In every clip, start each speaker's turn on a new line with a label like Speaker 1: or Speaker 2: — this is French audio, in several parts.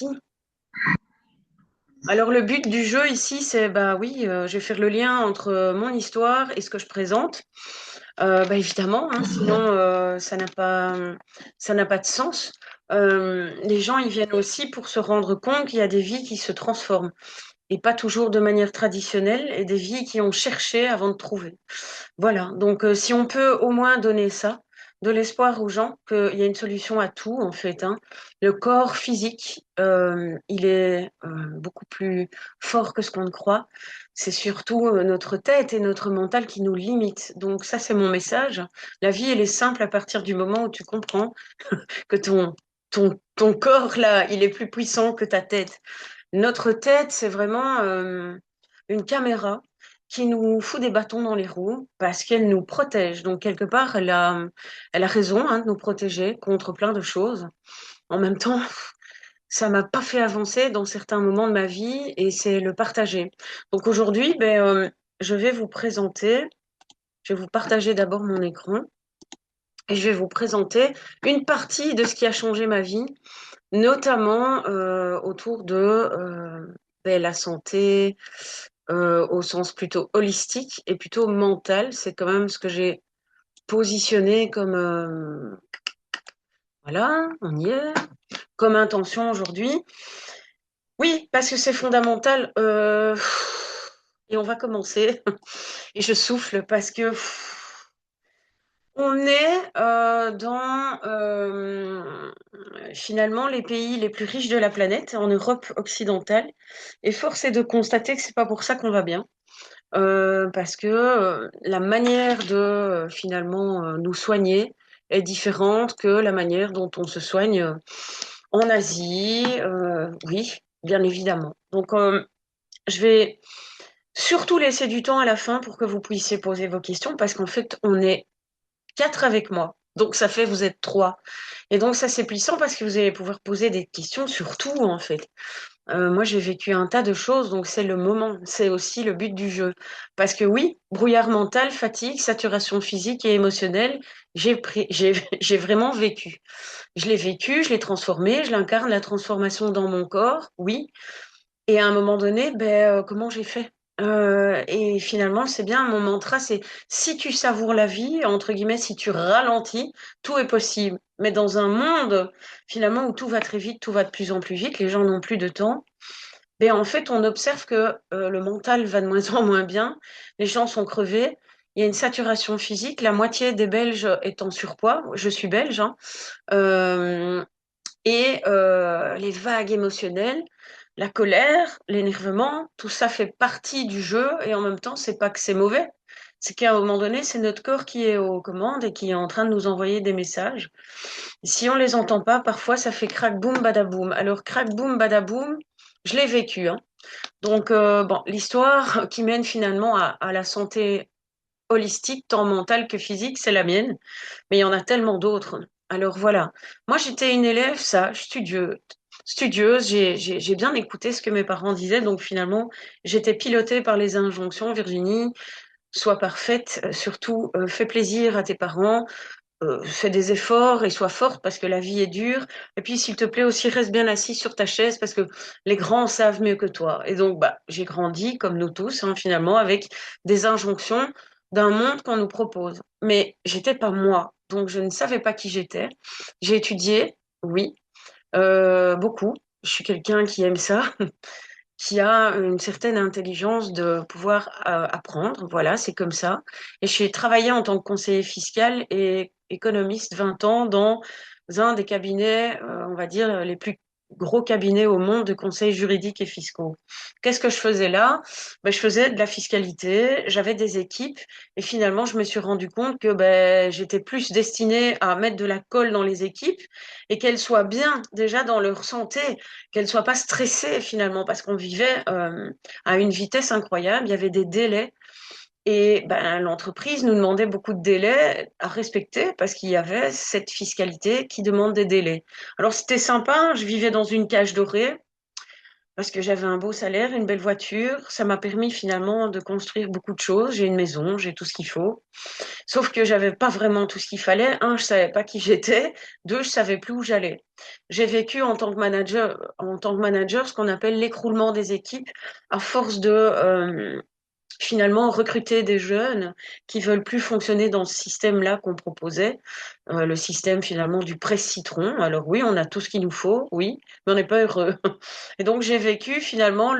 Speaker 1: merci. Alors le but du jeu ici, c'est bah oui, je vais faire le lien entre mon histoire et ce que je présente. Bah évidemment, hein, sinon ça n'a pas de sens. Les gens, ils viennent aussi pour se rendre compte qu'il y a des vies qui se transforment et pas toujours de manière traditionnelle et des vies qui ont cherché avant de trouver. Voilà, donc si on peut au moins donner ça, de l'espoir aux gens qu'il y a une solution à tout, en fait, hein. Le corps physique, il est beaucoup plus fort que ce qu'on ne croit. C'est surtout notre tête et notre mental qui nous limitent. Donc ça, c'est mon message. La vie, elle est simple à partir du moment où tu comprends que ton corps, là, il est plus puissant que ta tête. Notre tête, c'est vraiment une caméra qui nous fout des bâtons dans les roues parce qu'elle nous protège. Donc, quelque part, elle a raison hein, de nous protéger contre plein de choses. En même temps, ça m'a pas fait avancer dans certains moments de ma vie et c'est le partager. Donc, aujourd'hui, je vais vous présenter, je vais vous partager d'abord mon écran et je vais vous présenter une partie de ce qui a changé ma vie, notamment autour de la santé, au sens plutôt holistique et plutôt mental. C'est quand même ce que j'ai positionné comme, voilà, on y est, comme intention aujourd'hui. Oui, parce que c'est fondamental. Et on va commencer. Et je souffle parce que on est dans finalement les pays les plus riches de la planète, en Europe occidentale. Et force est de constater que c'est pas pour ça qu'on va bien. Parce que la manière de finalement nous soigner est différente que la manière dont on se soigne en Asie. Oui, bien évidemment. Donc, je vais surtout laisser du temps à la fin pour que vous puissiez poser vos questions, parce qu'en fait, on est quatre avec moi. Donc, ça fait, vous êtes trois. Et donc, ça, c'est puissant parce que vous allez pouvoir poser des questions sur tout, en fait. Moi, j'ai vécu un tas de choses, donc c'est le moment, c'est aussi le but du jeu. Parce que oui, brouillard mental, fatigue, saturation physique et émotionnelle, j'ai vraiment vécu. Je l'ai vécu, je l'ai transformé, je l'incarne, la transformation dans mon corps, oui. Et à un moment donné, comment j'ai fait? Et finalement, c'est bien, mon mantra, c'est si tu savoures la vie, entre guillemets, si tu ralentis, tout est possible. Mais dans un monde, finalement, où tout va très vite, tout va de plus en plus vite, les gens n'ont plus de temps, en fait, on observe que le mental va de moins en moins bien, les gens sont crevés, il y a une saturation physique, la moitié des Belges est en surpoids, je suis belge, hein, euh, et les vagues émotionnelles, la colère, l'énervement, tout ça fait partie du jeu et en même temps, c'est pas que c'est mauvais. C'est qu'à un moment donné, c'est notre corps qui est aux commandes et qui est en train de nous envoyer des messages. Si on les entend pas, parfois ça fait crack boum badaboum. Alors crack boum badaboum, je l'ai vécu, hein. Donc bon, l'histoire qui mène finalement à la santé holistique, tant mentale que physique, c'est la mienne. Mais il y en a tellement d'autres. Alors voilà. Moi, j'étais une élève sage, studieuse. J'ai bien écouté ce que mes parents disaient. Donc finalement, j'étais pilotée par les injonctions. Virginie, sois parfaite, surtout fais plaisir à tes parents, fais des efforts et sois forte parce que la vie est dure. Et puis, s'il te plaît, aussi reste bien assis sur ta chaise parce que les grands savent mieux que toi. Et donc, bah, j'ai grandi, comme nous tous, hein, finalement, avec des injonctions d'un monde qu'on nous propose. Mais j'étais pas moi, donc je ne savais pas qui j'étais. J'ai étudié, oui, beaucoup. Je suis quelqu'un qui aime ça, qui a une certaine intelligence de pouvoir apprendre. Voilà, c'est comme ça. Et j'ai travaillé en tant que conseiller fiscal et économiste 20 ans dans un des cabinets, on va dire, les plus gros cabinets au monde de conseils juridiques et fiscaux. Qu'est-ce que je faisais là? Je faisais de la fiscalité, j'avais des équipes et finalement, je me suis rendu compte que j'étais plus destinée à mettre de la colle dans les équipes et qu'elles soient bien déjà dans leur santé, qu'elle soit pas stressée finalement, parce qu'on vivait à une vitesse incroyable, il y avait des délais et l'entreprise nous demandait beaucoup de délais à respecter parce qu'il y avait cette fiscalité qui demande des délais. Alors c'était sympa, je vivais dans une cage dorée, parce que j'avais un beau salaire, une belle voiture. Ça m'a permis finalement de construire beaucoup de choses. J'ai une maison, j'ai tout ce qu'il faut. Sauf que j'avais pas vraiment tout ce qu'il fallait. Un, je savais pas qui j'étais. Deux, je savais plus où j'allais. J'ai vécu en tant que manager, ce qu'on appelle l'écroulement des équipes, à force de finalement recruter des jeunes qui veulent plus fonctionner dans ce système-là qu'on proposait, le système finalement du presse-citron. Alors oui, on a tout ce qu'il nous faut, oui, mais on n'est pas heureux. Et donc j'ai vécu finalement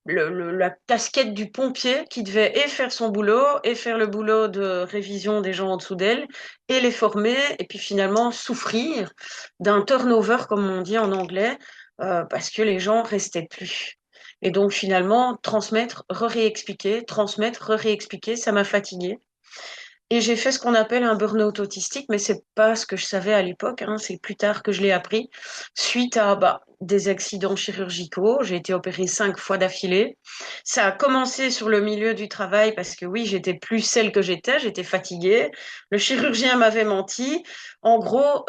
Speaker 1: la casquette du pompier qui devait et faire son boulot et faire le boulot de révision des gens en dessous d'elle et les former et puis finalement souffrir d'un turnover comme on dit en anglais parce que les gens restaient plus. Et donc finalement transmettre, re-réexpliquer, transmettre, re-réexpliquer, ça m'a fatiguée. Et j'ai fait ce qu'on appelle un burn-out autistique, mais c'est pas ce que je savais à l'époque, hein, c'est plus tard que je l'ai appris, suite à des accidents chirurgicaux. J'ai été opérée 5 fois d'affilée. Ça a commencé sur le milieu du travail parce que oui, j'étais plus celle que j'étais fatiguée. Le chirurgien m'avait menti. En gros,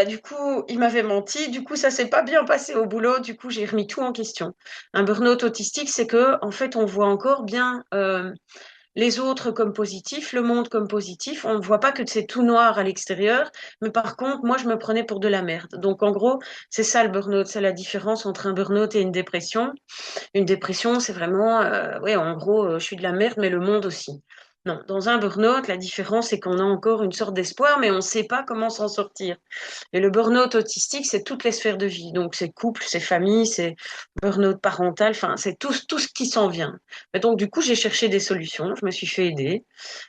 Speaker 1: du coup, il m'avait menti. Du coup, ça s'est pas bien passé au boulot. Du coup, j'ai remis tout en question. Un burn-out autistique, c'est que, en fait, on voit encore bien les autres comme positifs, le monde comme positif. On ne voit pas que c'est tout noir à l'extérieur, mais par contre, moi, je me prenais pour de la merde. Donc, en gros, c'est ça le burn-out, c'est la différence entre un burn-out et une dépression. Une dépression, c'est vraiment, ouais, en gros, je suis de la merde, mais le monde aussi. Non, dans un burn-out, la différence, c'est qu'on a encore une sorte d'espoir, mais on ne sait pas comment s'en sortir. Et le burn-out autistique, c'est toutes les sphères de vie. Donc, c'est couple, c'est famille, c'est burn-out parental, enfin, c'est tout ce qui s'en vient. Et donc, du coup, j'ai cherché des solutions, je me suis fait aider.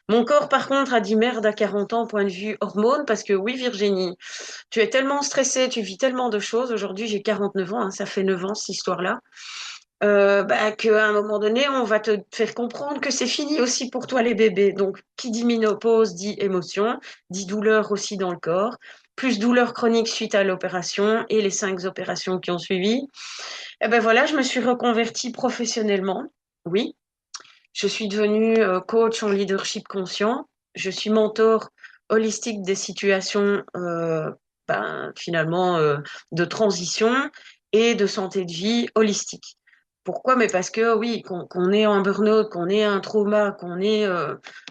Speaker 1: Mon corps, par contre, a dit merde à 40 ans, point de vue hormones, parce que oui, Virginie, tu es tellement stressée, tu vis tellement de choses. Aujourd'hui, j'ai 49 ans, hein, ça fait 9 ans, cette histoire-là. Qu'à un moment donné, on va te faire comprendre que c'est fini aussi pour toi les bébés. Donc, qui dit ménopause dit émotion, dit douleur aussi dans le corps, plus douleur chronique suite à l'opération et les 5 opérations qui ont suivi. Et ben voilà, je me suis reconvertie professionnellement. Oui, je suis devenue coach en leadership conscient. Je suis mentor holistique des situations finalement de transition et de santé de vie holistique. Pourquoi? Mais parce que oui, qu'on ait un burn-out, qu'on ait un trauma, qu'on ait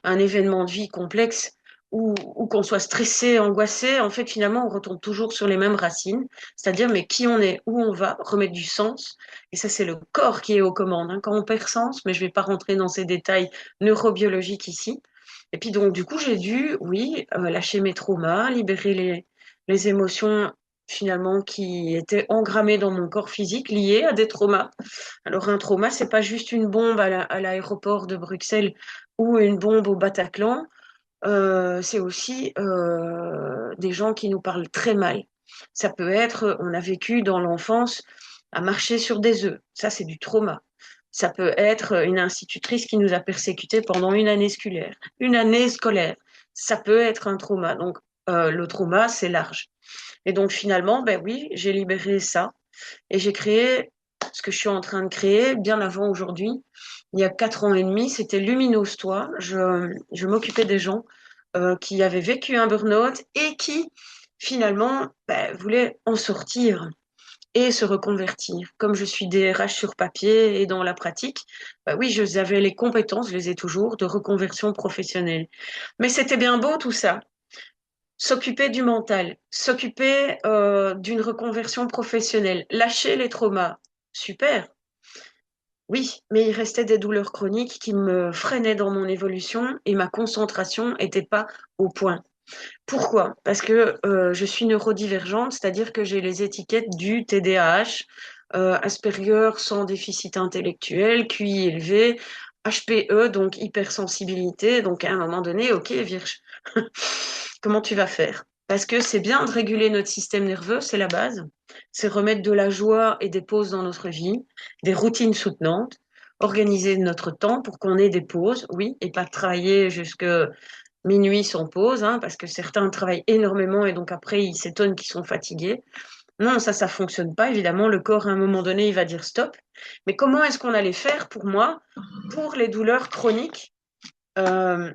Speaker 1: un événement de vie complexe ou qu'on soit stressé, angoissé, en fait, finalement, on retombe toujours sur les mêmes racines, c'est-à-dire mais qui on est, où on va, remettre du sens. Et ça, c'est le corps qui est aux commandes, hein, quand on perd sens, mais je ne vais pas rentrer dans ces détails neurobiologiques ici. Et puis donc, du coup, j'ai dû, oui, lâcher mes traumas, libérer les émotions finalement qui étaient engrammées dans mon corps physique liées à des traumas. Alors un trauma, c'est pas juste une bombe à l'aéroport de Bruxelles ou une bombe au Bataclan, c'est aussi des gens qui nous parlent très mal. Ça peut être, on a vécu dans l'enfance à marcher sur des œufs, ça c'est du trauma. Ça peut être une institutrice qui nous a persécutés pendant une année scolaire. Ça peut être un trauma. Donc le trauma, c'est large. Et donc finalement, ben oui, j'ai libéré ça et j'ai créé ce que je suis en train de créer bien avant aujourd'hui. Il y a 4 ans et demi, c'était Luminose Toi. Je m'occupais des gens qui avaient vécu un burn-out et qui finalement voulaient en sortir et se reconvertir. Comme je suis DRH sur papier et dans la pratique, oui, j'avais les compétences, je les ai toujours, de reconversion professionnelle. Mais c'était bien beau tout ça. S'occuper du mental, s'occuper d'une reconversion professionnelle, lâcher les traumas, super. Oui, mais il restait des douleurs chroniques qui me freinaient dans mon évolution et ma concentration n'était pas au point. Pourquoi? Parce que je suis neurodivergente, c'est-à-dire que j'ai les étiquettes du TDAH, Asperger sans déficit intellectuel, QI élevé, HPE, donc hypersensibilité. Donc à un moment donné, ok, Virge, comment tu vas faire? Parce que c'est bien de réguler notre système nerveux, c'est la base. C'est remettre de la joie et des pauses dans notre vie, des routines soutenantes, organiser notre temps pour qu'on ait des pauses, oui, et pas travailler jusque minuit sans pause, hein, parce que certains travaillent énormément et donc après ils s'étonnent qu'ils sont fatigués. Non, ça fonctionne pas. Évidemment, le corps à un moment donné, il va dire stop. Mais comment est-ce qu'on allait faire pour moi, pour les douleurs chroniques euh,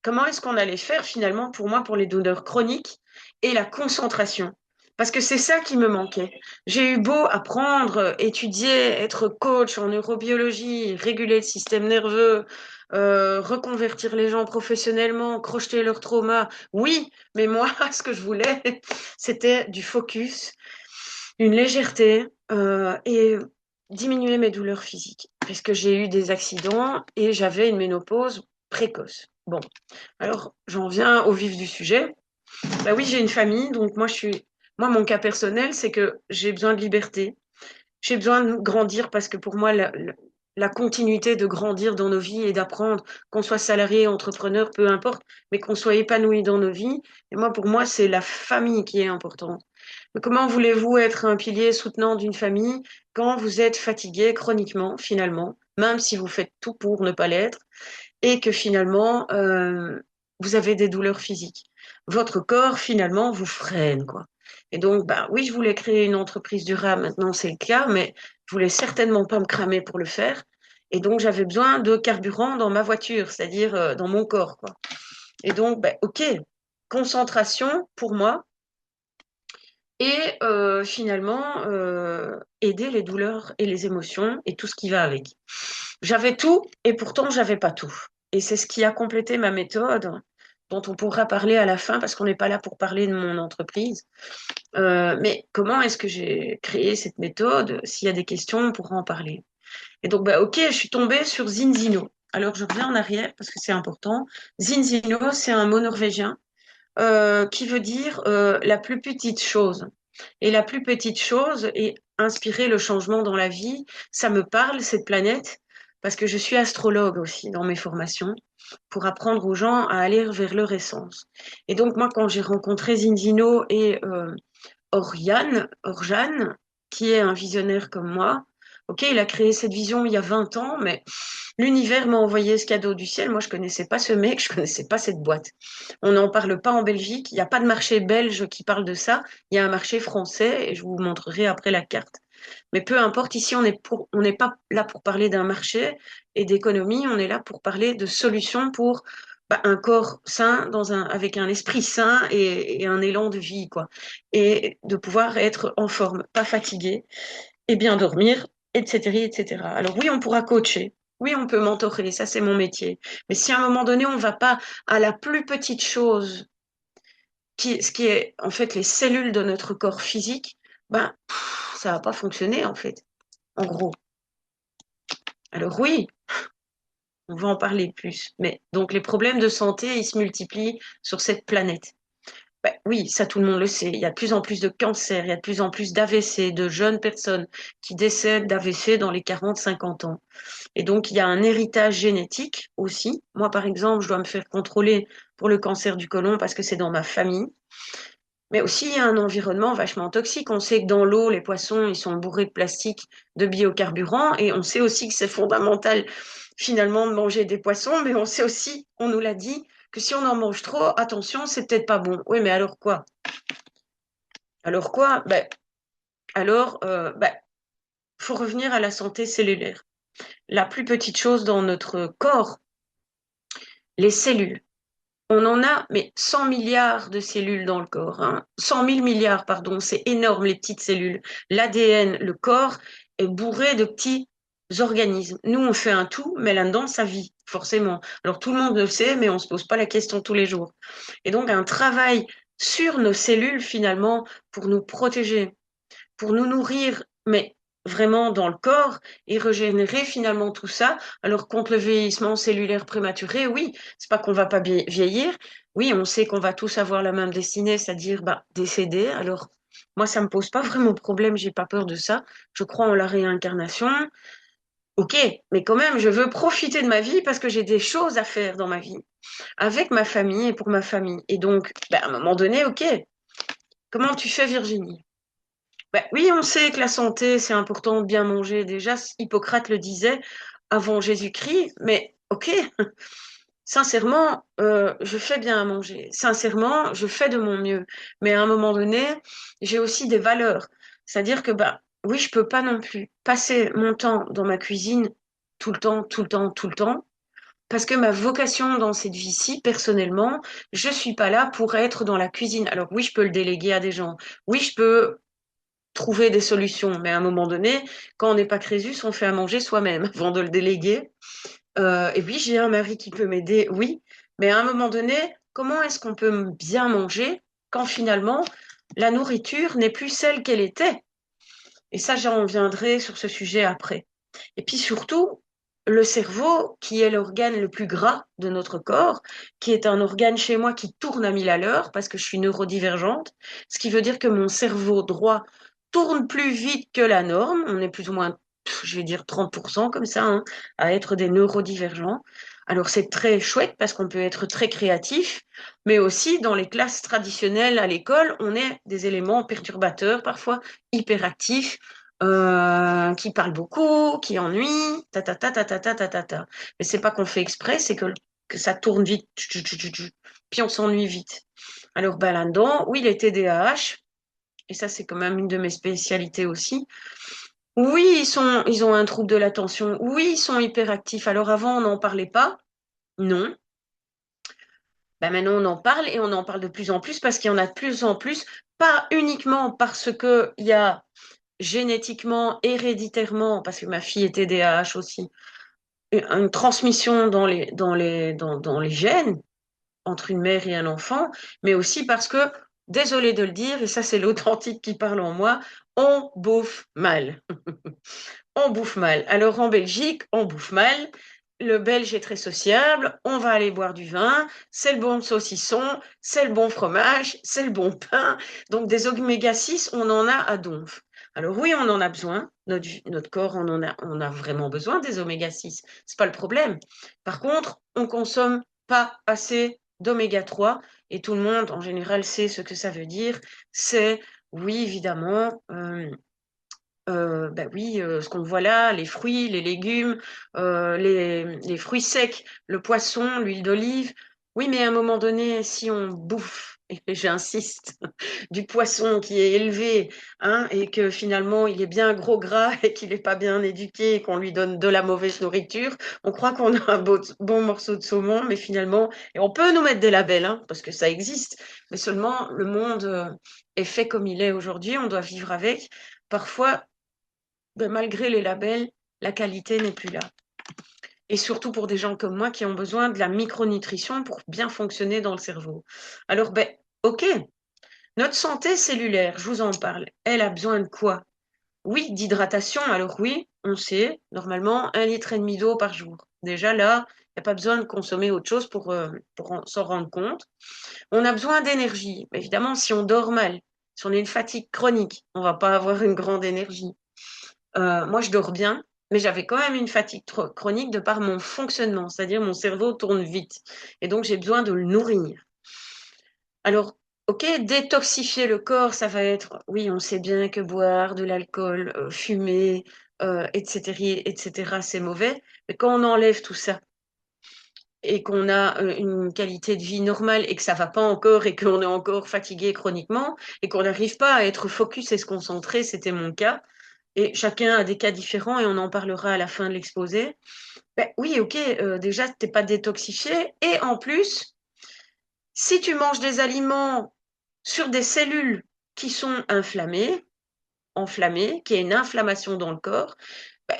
Speaker 1: Comment est-ce qu'on allait faire finalement pour moi pour les douleurs chroniques et la concentration? Parce que c'est ça qui me manquait. J'ai eu beau apprendre, étudier, être coach en neurobiologie, réguler le système nerveux, reconvertir les gens professionnellement, crocheter leur trauma. Oui, mais moi, ce que je voulais, c'était du focus, une légèreté et diminuer mes douleurs physiques. Puisque j'ai eu des accidents et j'avais une ménopause précoce. Bon, alors j'en viens au vif du sujet. Bah oui, j'ai une famille, donc moi, mon cas personnel, c'est que j'ai besoin de liberté. J'ai besoin de grandir parce que pour moi, la continuité de grandir dans nos vies et d'apprendre, qu'on soit salarié, entrepreneur, peu importe, mais qu'on soit épanoui dans nos vies. Et moi, pour moi, c'est la famille qui est importante. Mais comment voulez-vous être un pilier soutenant d'une famille quand vous êtes fatigué chroniquement, finalement, même si vous faites tout pour ne pas l'être? Et que finalement, vous avez des douleurs physiques. Votre corps, finalement, vous freine, quoi. Et donc, bah, oui, je voulais créer une entreprise durable, maintenant c'est le cas, mais je voulais certainement pas me cramer pour le faire. Et donc, j'avais besoin de carburant dans ma voiture, c'est-à-dire dans mon corps, quoi. Et donc, bah, ok, concentration pour moi et finalement, aider les douleurs et les émotions et tout ce qui va avec. J'avais tout et pourtant j'avais pas tout. Et c'est ce qui a complété ma méthode, dont on pourra parler à la fin parce qu'on n'est pas là pour parler de mon entreprise. Mais comment est-ce que j'ai créé cette méthode? S'il y a des questions, on pourra en parler. Et donc, bah, ok, je suis tombée sur Zinzino. Alors, je reviens en arrière parce que c'est important. Zinzino, c'est un mot norvégien qui veut dire la plus petite chose. Et la plus petite chose est inspirer le changement dans la vie. Ça me parle, cette planète, parce que je suis astrologue aussi dans mes formations, pour apprendre aux gens à aller vers leur essence. Et donc moi, quand j'ai rencontré Zinzino et Orjane, qui est un visionnaire comme moi, ok, il a créé cette vision il y a 20 ans, mais l'univers m'a envoyé ce cadeau du ciel. Moi, je connaissais pas ce mec, je connaissais pas cette boîte. On n'en parle pas en Belgique. Il n'y a pas de marché belge qui parle de ça. Il y a un marché français et je vous montrerai après la carte. Mais peu importe, ici, on n'est pas là pour parler d'un marché et d'économie. On est là pour parler de solutions pour bah, un corps sain avec un esprit sain et un élan de vie, quoi. Et de pouvoir être en forme, pas fatigué et bien dormir, etc., etc. Alors oui, on pourra coacher. Oui, on peut mentorer, ça c'est mon métier. Mais si à un moment donné, on ne va pas à la plus petite chose, ce qui est en fait les cellules de notre corps physique, ben ça va pas fonctionner en fait, en gros. Alors oui, on va en parler plus. Mais donc les problèmes de santé, ils se multiplient sur cette planète. Ben oui, ça tout le monde le sait. Il y a de plus en plus de cancers, il y a de plus en plus d'AVC, de jeunes personnes qui décèdent d'AVC dans les 40-50 ans. Et donc, il y a un héritage génétique aussi. Moi, par exemple, je dois me faire contrôler pour le cancer du côlon parce que c'est dans ma famille. Mais aussi, il y a un environnement vachement toxique. On sait que dans l'eau, les poissons, ils sont bourrés de plastique, de biocarburants. Et on sait aussi que c'est fondamental, finalement, de manger des poissons. Mais on sait aussi, on nous l'a dit, que si on en mange trop, attention, c'est peut-être pas bon. Oui, mais alors quoi? Alors quoi? Faut revenir à la santé cellulaire. La plus petite chose dans notre corps, les cellules. On en a, mais 100 milliards de cellules dans le corps. 100 000 milliards, pardon, c'est énorme, les petites cellules. L'ADN, le corps, est bourré de petits organismes. Nous, on fait un tout, mais là-dedans, ça vit, forcément. Alors, tout le monde le sait, mais on ne se pose pas la question tous les jours. Et donc, un travail sur nos cellules, finalement, pour nous protéger, pour nous nourrir, mais vraiment dans le corps et régénérer finalement tout ça. Alors contre le vieillissement cellulaire prématuré, oui, c'est pas qu'on va pas vieillir. Oui, on sait qu'on va tous avoir la même destinée, c'est-à-dire bah, décéder. Alors moi, ça me pose pas vraiment de problème, j'ai pas peur de ça. Je crois en la réincarnation. Ok, mais quand même, je veux profiter de ma vie parce que j'ai des choses à faire dans ma vie, avec ma famille et pour ma famille. Et donc, bah, à un moment donné, ok, comment tu fais, Virginie? Ben oui, on sait que la santé, c'est important de bien manger. Déjà, Hippocrate le disait avant Jésus-Christ, mais ok, sincèrement, je fais bien à manger. Sincèrement, je fais de mon mieux. Mais à un moment donné, j'ai aussi des valeurs. C'est-à-dire que, bah, oui, je peux pas non plus passer mon temps dans ma cuisine tout le temps, tout le temps, tout le temps. Parce que ma vocation dans cette vie-ci, personnellement, je suis pas là pour être dans la cuisine. Alors oui, je peux le déléguer à des gens. Oui, je peux trouver des solutions. Mais à un moment donné, quand on n'est pas Crésus, on fait à manger soi-même avant de le déléguer. Et oui, j'ai un mari qui peut m'aider, oui. Mais à un moment donné, comment est-ce qu'on peut bien manger quand finalement la nourriture n'est plus celle qu'elle était? Et ça, j'en reviendrai sur ce sujet après. Et puis surtout, le cerveau, qui est l'organe le plus gras de notre corps, qui est un organe chez moi qui tourne à 1000 à l'heure parce que je suis neurodivergente, ce qui veut dire que mon cerveau droit tourne plus vite que la norme. On est plus ou moins, je vais dire 30% comme ça, hein, à être des neurodivergents. Alors c'est très chouette parce qu'on peut être très créatif, mais aussi dans les classes traditionnelles à l'école, on est des éléments perturbateurs parfois, hyperactifs, qui parle beaucoup, qui ennuie, ta ta ta ta ta ta ta ta ta. Mais c'est pas qu'on fait exprès, c'est que ça tourne vite, puis on s'ennuie vite. Alors ben là-dedans, oui, les TDAH, et ça c'est quand même une de mes spécialités aussi. Oui, ils ont un trouble de l'attention. Oui, ils sont hyperactifs. Alors avant, on n'en parlait pas. Non. Ben maintenant, on en parle et on en parle de plus en plus parce qu'il y en a de plus en plus, pas uniquement parce que il y a génétiquement, héréditairement, parce que ma fille est TDAH aussi, une transmission dans les gènes entre une mère et un enfant, mais aussi parce que, désolé de le dire, et ça c'est l'authentique qui parle en moi, on bouffe mal. On bouffe mal. Alors en Belgique, on bouffe mal. Le Belge est très sociable. On va aller boire du vin. C'est le bon saucisson. C'est le bon fromage. C'est le bon pain. Donc des oméga 6, on en a à donf. Alors oui, on en a besoin. Notre corps on a vraiment besoin des oméga 6. C'est pas le problème. Par contre, on consomme pas assez d'oméga 3 et tout le monde en général sait ce que ça veut dire. C'est oui, évidemment. Ben oui, ce qu'on voit là, les fruits, les légumes, les fruits secs, le poisson, l'huile d'olive. Oui, mais à un moment donné, si on bouffe, et j'insiste, du poisson qui est élevé, hein, et que finalement il est bien gros gras et qu'il n'est pas bien éduqué et qu'on lui donne de la mauvaise nourriture, on croit qu'on a un bon morceau de saumon, mais finalement, et on peut nous mettre des labels, hein, parce que ça existe, mais seulement le monde est fait comme il est aujourd'hui, on doit vivre avec. Parfois, ben, malgré les labels, la qualité n'est plus là. Et surtout pour des gens comme moi qui ont besoin de la micronutrition pour bien fonctionner dans le cerveau. Alors, ben, ok, notre santé cellulaire, je vous en parle, elle a besoin de quoi? Oui, d'hydratation. Alors oui, on sait, normalement, 1,5 litre d'eau par jour. Déjà là, il n'y a pas besoin de consommer autre chose pour s'en rendre compte. On a besoin d'énergie. Évidemment, si on dort mal, si on a une fatigue chronique, on ne va pas avoir une grande énergie. Moi, je dors bien, mais j'avais quand même une fatigue chronique de par mon fonctionnement, c'est-à-dire mon cerveau tourne vite. Et donc, j'ai besoin de le nourrir. Alors, ok, détoxifier le corps, ça va être, oui, on sait bien que boire de l'alcool, fumer, etc., etc., c'est mauvais. Mais quand on enlève tout ça et qu'on a une qualité de vie normale et que ça va pas encore et qu'on est encore fatigué chroniquement et qu'on n'arrive pas à être focus et se concentrer, c'était mon cas, et chacun a des cas différents et on en parlera à la fin de l'exposé. Ben oui, ok, déjà, t'es pas détoxifié. Et en plus, si tu manges des aliments sur des cellules qui sont enflammées, qui a une inflammation dans le corps, ben,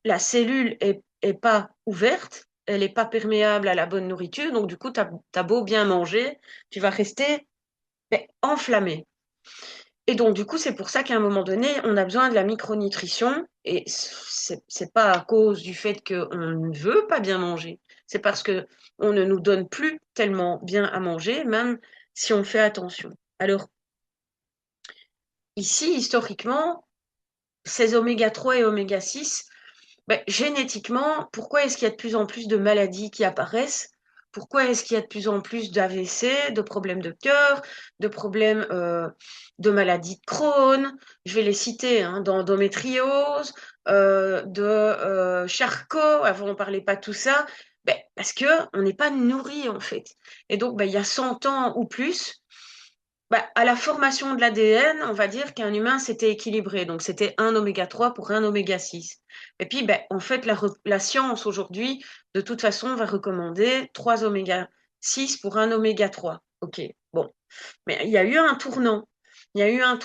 Speaker 1: la cellule est pas ouverte, elle n'est pas perméable à la bonne nourriture, donc du coup, tu as beau bien manger, tu vas rester ben, enflammé. Et donc, du coup, c'est pour ça qu'à un moment donné, on a besoin de la micronutrition. Et c'est pas à cause du fait qu'on ne veut pas bien manger. C'est parce que on ne nous donne plus tellement bien à manger, même si on fait attention. Alors, ici, historiquement, ces oméga 3 et oméga 6, ben, génétiquement, pourquoi est-ce qu'il y a de plus en plus de maladies qui apparaissent? Pourquoi est-ce qu'il y a de plus en plus d'AVC, de problèmes de cœur, de problèmes de maladies de Crohn? Je vais les citer, hein, d'endométriose, de Charcot. Avant, on parlait pas de tout ça. Ben, parce que on n'est pas nourri en fait. Et donc, ben, il y a 100 ans ou plus, Bah, à la formation de l'ADN, on va dire qu'un humain, c'était équilibré. Donc, c'était un oméga 3 pour un oméga 6. Et puis, ben, en fait, la science aujourd'hui, de toute façon, va recommander 3 oméga 6 pour un oméga 3. OK, bon. Mais il y a eu un tournant. Il y a eu un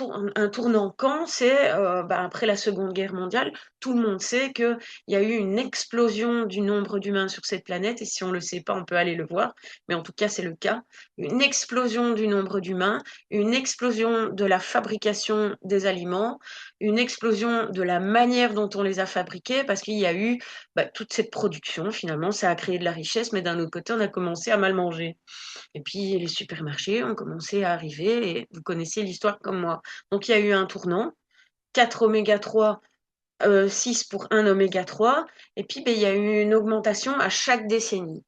Speaker 1: tournant quand c'est après la Seconde Guerre mondiale. Tout le monde sait qu'il y a eu une explosion du nombre d'humains sur cette planète. Et si on ne le sait pas, on peut aller le voir. Mais en tout cas, c'est le cas. Une explosion du nombre d'humains, une explosion de la fabrication des aliments, une explosion de la manière dont on les a fabriqués, parce qu'il y a eu toute cette production. Finalement, ça a créé de la richesse, mais d'un autre côté, on a commencé à mal manger. Et puis les supermarchés ont commencé à arriver et vous connaissez l'histoire comme moi. Donc il y a eu un tournant, 4 oméga 3, 6 pour un oméga 3, et puis il y a eu une augmentation à chaque décennie.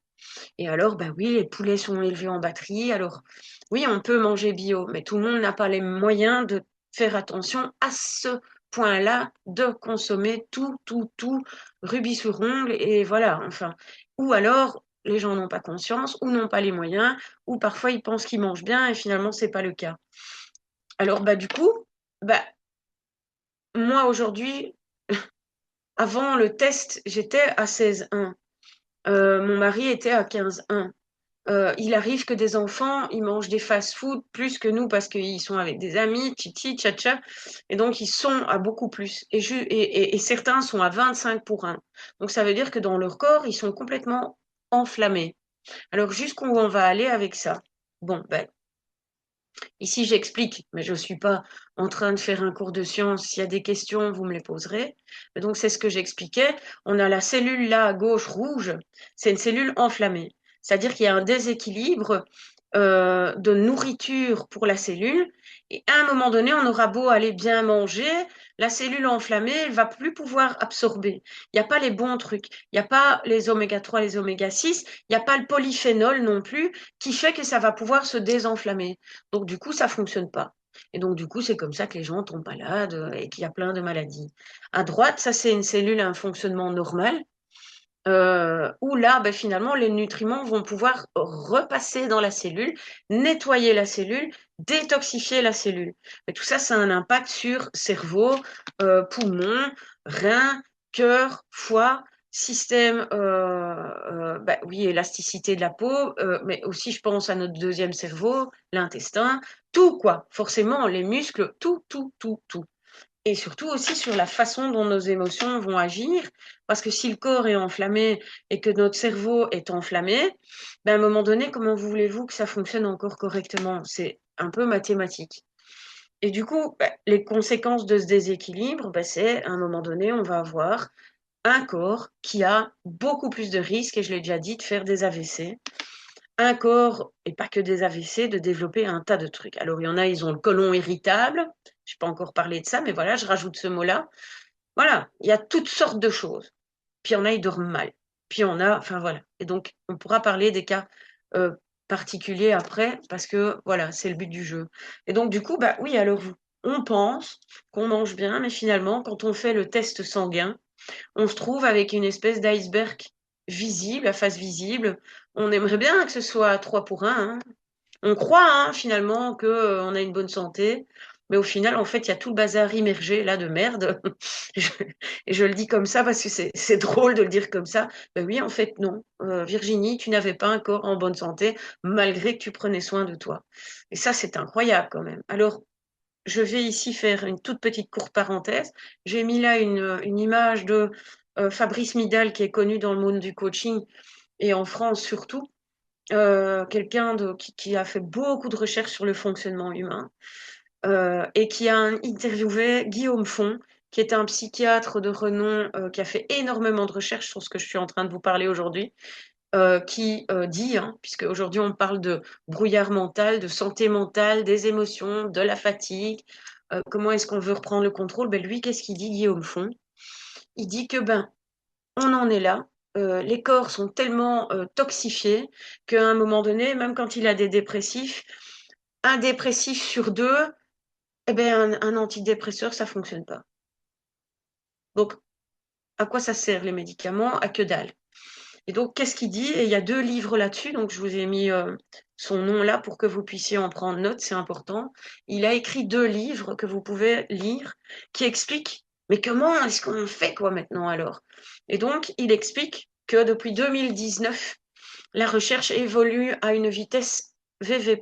Speaker 1: Et alors, oui, les poulets sont élevés en batterie, alors oui, on peut manger bio, mais tout le monde n'a pas les moyens de faire attention à ce point-là, de consommer tout, rubis sur ongle, et voilà, enfin. Ou alors, les gens n'ont pas conscience, ou n'ont pas les moyens, ou parfois ils pensent qu'ils mangent bien, et finalement, c'est pas le cas. Alors, du coup, bah, moi aujourd'hui, avant le test, j'étais à 16,1. Mon mari était à 15,1. Il arrive que des enfants, ils mangent des fast-food plus que nous parce qu'ils sont avec des amis, titi, tcha-tcha, et donc ils sont à beaucoup plus. Et certains sont à 25 pour 1. Donc ça veut dire que dans leur corps, ils sont complètement enflammés. Alors jusqu'où on va aller avec ça? Bon, ici j'explique, mais je ne suis pas en train de faire un cours de science. S'il y a des questions, vous me les poserez. Et donc c'est ce que j'expliquais. On a la cellule là à gauche rouge, c'est une cellule enflammée. C'est-à-dire qu'il y a un déséquilibre de nourriture pour la cellule. Et à un moment donné, on aura beau aller bien manger, la cellule enflammée, elle va plus pouvoir absorber. Il n'y a pas les bons trucs. Il n'y a pas les oméga 3, les oméga 6. Il n'y a pas le polyphénol non plus qui fait que ça va pouvoir se désenflammer. Donc, du coup, ça fonctionne pas. Et donc, du coup, c'est comme ça que les gens tombent malades et qu'il y a plein de maladies. À droite, ça, c'est une cellule à un fonctionnement normal, où là, finalement, les nutriments vont pouvoir repasser dans la cellule, nettoyer la cellule, détoxifier la cellule. Mais tout ça, ça a un impact sur cerveau, poumons, reins, cœur, foie, système, oui, élasticité de la peau, mais aussi, je pense à notre deuxième cerveau, l'intestin, tout, quoi. Forcément, les muscles, tout. Et surtout aussi sur la façon dont nos émotions vont agir, parce que si le corps est enflammé et que notre cerveau est enflammé, à un moment donné, comment voulez-vous que ça fonctionne encore correctement? C'est un peu mathématique. Et du coup, les conséquences de ce déséquilibre, c'est à un moment donné, on va avoir un corps qui a beaucoup plus de risques, et je l'ai déjà dit, de faire des AVC. Un corps, et pas que des AVC, de développer un tas de trucs. Alors, il y en a, ils ont le côlon irritable. Je n'ai pas encore parlé de ça, mais voilà, je rajoute ce mot-là. Voilà, il y a toutes sortes de choses. Puis il y en a, ils dorment mal. Puis on a, enfin voilà. Et donc, on pourra parler des cas euh, particuliers après, parce que voilà, c'est le but du jeu. Et donc, du coup, oui, alors on pense qu'on mange bien, mais finalement, quand on fait le test sanguin, on se trouve avec une espèce d'iceberg visible, à face visible. On aimerait bien que ce soit 3 pour 1. On croit finalement qu'on a une bonne santé, mais au final, en fait, il y a tout le bazar immergé là de merde. Je- Et je le dis comme ça parce que c'est drôle de le dire comme ça. Ben oui, en fait, non. Virginie, tu n'avais pas un corps en bonne santé malgré que tu prenais soin de toi. Et ça, c'est incroyable quand même. Alors, je vais ici faire une toute petite courte parenthèse. J'ai mis là une image de Fabrice Midal, qui est connu dans le monde du coaching et en France surtout, quelqu'un qui a fait beaucoup de recherches sur le fonctionnement humain, et qui a interviewé Guillaume Font, qui est un psychiatre de renom, qui a fait énormément de recherches sur ce que je suis en train de vous parler aujourd'hui, qui dit, puisque aujourd'hui on parle de brouillard mental, de santé mentale, des émotions, de la fatigue, comment est-ce qu'on veut reprendre le contrôle, lui, qu'est-ce qu'il dit, Guillaume Font? Il dit que on en est là. Les corps sont tellement toxifiés qu'à un moment donné, même quand il a des dépressifs, un dépressif sur deux, un antidépresseur, ça fonctionne pas. Donc, à quoi ça sert les médicaments? À que dalle. Et donc, qu'est-ce qu'il dit? Et il y a 2 livres là-dessus, donc je vous ai mis son nom là pour que vous puissiez en prendre note, c'est important. Il a écrit 2 livres que vous pouvez lire qui expliquent, mais comment est-ce qu'on fait quoi maintenant alors? Et donc, il explique que depuis 2019, la recherche évolue à une vitesse VV',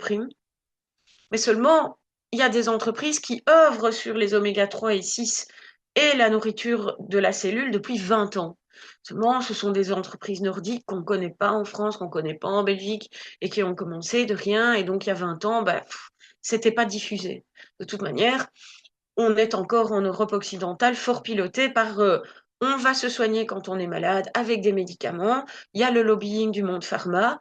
Speaker 1: mais seulement il y a des entreprises qui œuvrent sur les oméga 3 et 6 et la nourriture de la cellule depuis 20 ans. Seulement, ce sont des entreprises nordiques qu'on ne connaît pas en France, qu'on ne connaît pas en Belgique et qui ont commencé de rien. Et donc, il y a 20 ans, bah, c'était pas diffusé. De toute manière, on est encore en Europe occidentale fort piloté par on va se soigner quand on est malade avec des médicaments. Il y a le lobbying du monde pharma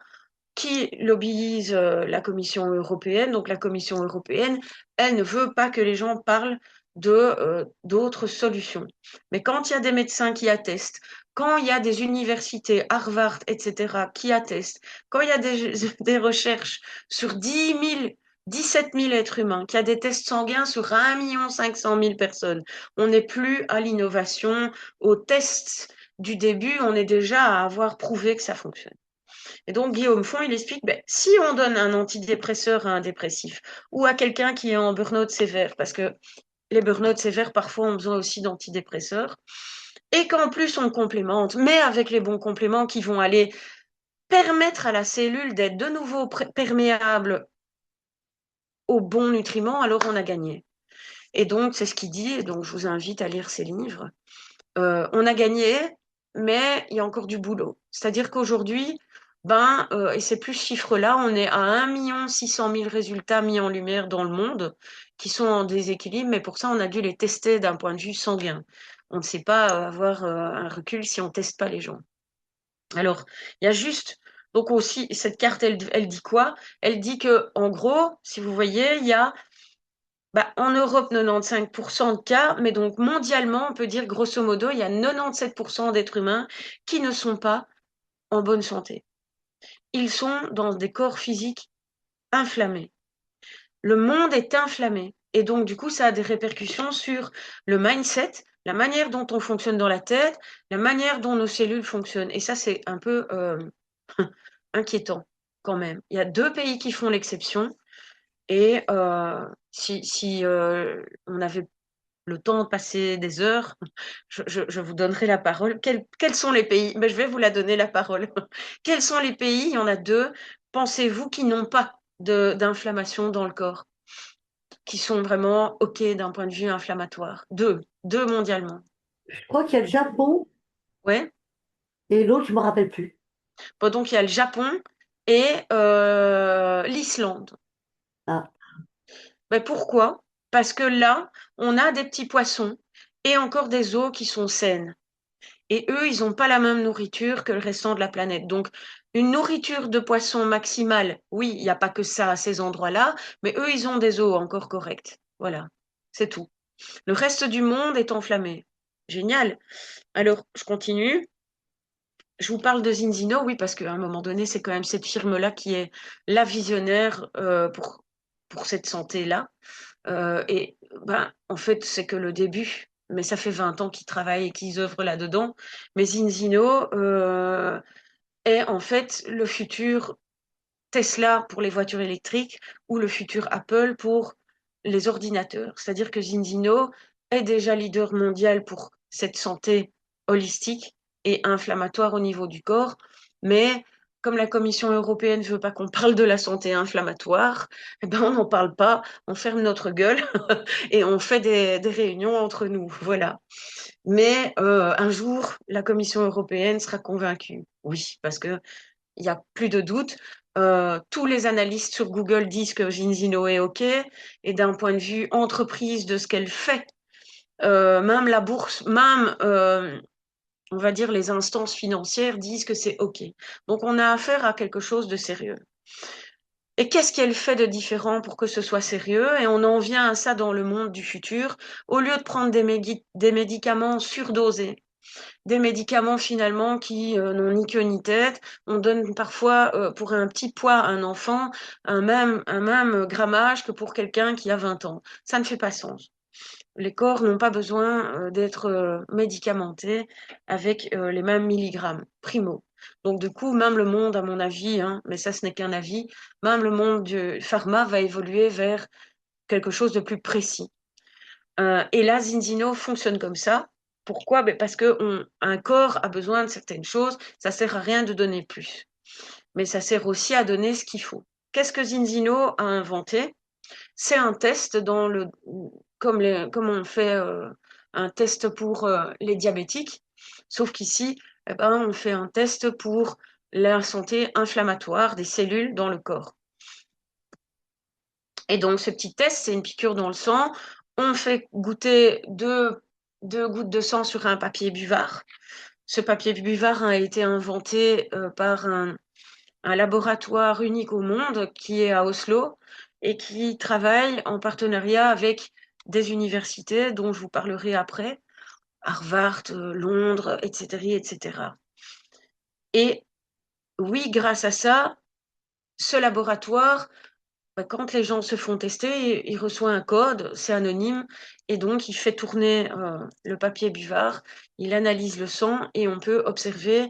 Speaker 1: qui lobbyise la Commission européenne. Donc la Commission européenne, elle ne veut pas que les gens parlent d'autres solutions. Mais quand il y a des médecins qui attestent, quand il y a des universités, Harvard, etc., qui attestent, quand il y a des recherches sur 10 000, 17 000 êtres humains, qu'il y a des tests sanguins sur 1 500 000 personnes, on n'est plus à l'innovation, aux tests du début, on est déjà à avoir prouvé que ça fonctionne. Et donc, Guillaume Font, il explique, ben, si on donne un antidépresseur à un dépressif ou à quelqu'un qui est en burn-out sévère, parce que les burn-out sévères, parfois, ont besoin aussi d'antidépresseurs, et qu'en plus, on complémente, mais avec les bons compléments qui vont aller permettre à la cellule d'être de nouveau perméable aux bons nutriments, alors on a gagné. Et donc, c'est ce qu'il dit, et donc je vous invite à lire ses livres. On a gagné, mais il y a encore du boulot. C'est-à-dire qu'aujourd'hui, et ces plus ce chiffre-là, on est à 1 600 000 résultats mis en lumière dans le monde qui sont en déséquilibre, mais pour ça, on a dû les tester d'un point de vue sanguin. On ne sait pas avoir un recul si on ne teste pas les gens. Alors, il y a juste, donc aussi, cette carte, elle dit quoi? Elle dit que, en gros, si vous voyez, il y a en Europe, 95% de cas, mais donc mondialement, on peut dire grosso modo, il y a 97% d'êtres humains qui ne sont pas en bonne santé. Ils sont dans des corps physiques inflammés. Le monde est inflammé. Et donc, du coup, ça a des répercussions sur le mindset, la manière dont on fonctionne dans la tête, la manière dont nos cellules fonctionnent. Et ça, c'est un peu inquiétant quand même. Il y a 2 pays qui font l'exception. Et si on avait le temps de passer des heures, je vous donnerai la parole. Quels sont les pays? Je vais vous la donner la parole. Quels sont les pays? Il y en a 2. Pensez-vous qui n'ont pas d'inflammation dans le corps, qui sont vraiment OK d'un point de vue inflammatoire? Deux mondialement.
Speaker 2: Je crois qu'il y a le Japon
Speaker 1: Ouais.
Speaker 2: et l'autre, je ne me rappelle plus.
Speaker 1: Bon, donc il y a le Japon et l'Islande.
Speaker 2: Ah,
Speaker 1: Pourquoi? Parce que là, on a des petits poissons et encore des eaux qui sont saines. Et eux, ils n'ont pas la même nourriture que le restant de la planète. Donc, une nourriture de poisson maximale, oui, il n'y a pas que ça à ces endroits-là, mais eux, ils ont des eaux encore correctes. Voilà, c'est tout. Le reste du monde est enflammé. Génial. Alors, je continue. Je vous parle de Zinzino, oui, parce qu'à un moment donné, c'est quand même cette firme-là qui est la visionnaire pour cette santé-là. Et en fait, c'est que le début. Mais ça fait 20 ans qu'ils travaillent et qu'ils œuvrent là-dedans. Mais Zinzino est en fait le futur Tesla pour les voitures électriques ou le futur Apple pour les ordinateurs. C'est-à-dire que Zinzino est déjà leader mondial pour cette santé holistique et inflammatoire au niveau du corps. Mais comme la Commission européenne ne veut pas qu'on parle de la santé inflammatoire, on n'en parle pas, on ferme notre gueule et on fait des réunions entre nous. Voilà. Mais un jour, la Commission européenne sera convaincue. Oui, parce que il n'y a plus de doute. Tous les analystes sur Google disent que Zinzino est OK. Et d'un point de vue entreprise de ce qu'elle fait, même la bourse, même, on va dire, les instances financières disent que c'est OK. Donc, on a affaire à quelque chose de sérieux. Et qu'est-ce qu'elle fait de différent pour que ce soit sérieux? Et on en vient à ça dans le monde du futur. Au lieu de prendre des médicaments surdosés, des médicaments finalement qui n'ont ni queue ni tête. On donne parfois pour un petit poids à un enfant un même grammage que pour quelqu'un qui a 20 ans. Ça ne fait pas sens. Les corps n'ont pas besoin d'être médicamentés avec les mêmes milligrammes, primo. Donc du coup, même le monde, à mon avis, hein, mais ça ce n'est qu'un avis, même le monde du pharma va évoluer vers quelque chose de plus précis. Et là, Zinzino fonctionne comme ça. Pourquoi? Ben parce que un corps a besoin de certaines choses, ça sert à rien de donner plus. Mais ça sert aussi à donner ce qu'il faut. Qu'est-ce que Zinzino a inventé? C'est un test comme on fait un test pour les diabétiques, sauf qu'ici, eh ben, on fait un test pour la santé inflammatoire des cellules dans le corps. Et donc, ce petit test, c'est une piqûre dans le sang. On fait goûter deux gouttes de sang sur un papier buvard. Ce papier buvard a été inventé par un laboratoire unique au monde qui est à Oslo et qui travaille en partenariat avec des universités dont je vous parlerai après, Harvard, Londres, etc., etc. Et oui, grâce à ça, ce laboratoire, quand les gens se font tester, il reçoit un code, c'est anonyme, et donc il fait tourner le papier buvard, il analyse le sang et on peut observer